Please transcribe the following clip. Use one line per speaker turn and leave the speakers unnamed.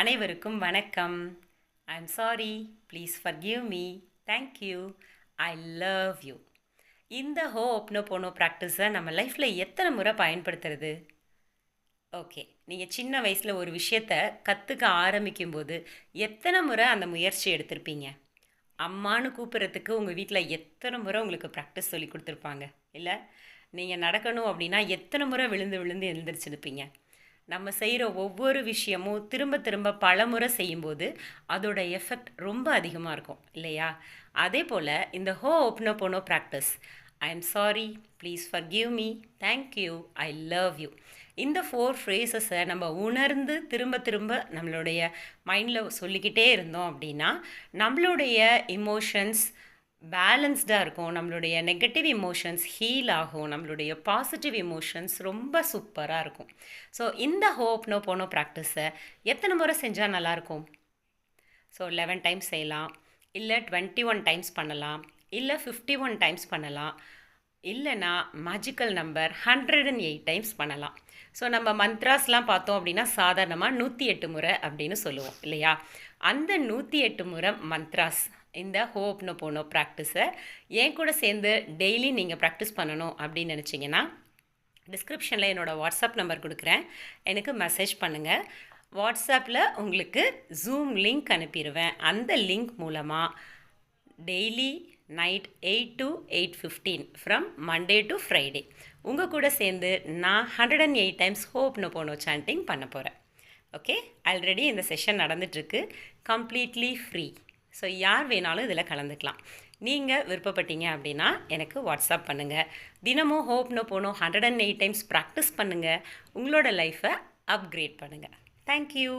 அனைவருக்கும் வணக்கம். I'm sorry, please forgive me, thank you, I love you. இந்த ஹோப்னோபோனோ ப்ராக்டிஸை நம்ம லைஃப்பில் எத்தனை முறை பயன்படுத்துறது? ஓகே, நீங்கள் சின்ன வயசில் ஒரு விஷயத்தை கற்றுக்க ஆரம்பிக்கும்போது எத்தனை முறை அந்த முயற்சி எடுத்திருப்பீங்க? அம்மானு கூப்பிட்றதுக்கு உங்கள் வீட்டில் எத்தனை முறை உங்களுக்கு ப்ராக்டிஸ் சொல்லி கொடுத்துருப்பாங்க இல்லை? நீங்கள் நடக்கணும் அப்படின்னா எத்தனை முறை விழுந்து விழுந்து எழுந்திரிச்சிருப்பீங்க? நம்ம செய்கிற ஒவ்வொரு விஷயமும் திரும்ப திரும்ப பல முறை செய்யும்போது அதோட எஃபெக்ட் ரொம்ப அதிகமாக இருக்கும் இல்லையா? அதே போல் இந்த Ho'oponopono practice, I am sorry, please forgive me, thank you, I love you, இந்த 4 ஃப்ரேசஸை நம்ம உணர்ந்து திரும்ப திரும்ப நம்மளுடைய மைண்டில் சொல்லிக்கிட்டே இருந்தோம் அப்படின்னா நம்மளுடைய இமோஷன்ஸ் பேலன்ஸ்டாக இருக்கும், நம்மளுடைய நெகட்டிவ் இமோஷன்ஸ் ஹீல் ஆகும், நம்மளுடைய பாசிட்டிவ் இமோஷன்ஸ் ரொம்ப சூப்பராக இருக்கும். ஸோ இந்த ஹோப்னோபோனோ ப்ராக்டிஸை எத்தனை முறை செஞ்சால் நல்லாயிருக்கும்? ஸோ 11 டைம்ஸ் செய்யலாம், இல்லை 21 டைம்ஸ் பண்ணலாம், இல்லை 51 டைம்ஸ் பண்ணலாம், இல்லைனா மேஜிக்கல் நம்பர் 108 டைம்ஸ் பண்ணலாம். ஸோ நம்ம மந்த்ராஸ்லாம் பார்த்தோம் அப்படின்னா சாதாரணமாக 108 முறை அப்படின்னு சொல்லுவோம் இல்லையா? அந்த 108 முறை மந்த்ராஸ் இந்த ஹோப்னோபோனோ ப்ராக்டிஸை என் கூட சேர்ந்து டெய்லி நீங்கள் ப்ராக்டிஸ் பண்ணணும் அப்படின்னு நினச்சிங்கன்னா டிஸ்கிரிப்ஷனில் என்னோடய வாட்ஸ்அப் நம்பர் கொடுக்குறேன், எனக்கு மெசேஜ் பண்ணுங்கள். வாட்ஸ்அப்பில் உங்களுக்கு ஜூம் லிங்க் அனுப்பிடுவேன். அந்த லிங்க் மூலமாக daily night 8 to 8:15 from Monday to Friday உங்கள் கூட சேர்ந்து நான் 108 டைம்ஸ் ஹோப்னோபோனோ சாண்டிங் பண்ண போகிறேன். ஓகே, ஆல்ரெடி இந்த செஷன் நடந்துகிட்ருக்கு, கம்ப்ளீட்லி ஃப்ரீ. ஸோ யார் வேணாலும் இதில் கலந்துக்கலாம். நீங்கள் விருப்பப்பட்டீங்க அப்படின்னா எனக்கு வாட்ஸ்அப் பண்ணுங்கள். தினமும் ஹோப்னோபோனோ 108 டைம்ஸ் ப்ராக்டிஸ் பண்ணுங்கள். உங்களோட லைஃப்பை அப்கிரேட் பண்ணுங்கள். தேங்க்யூ.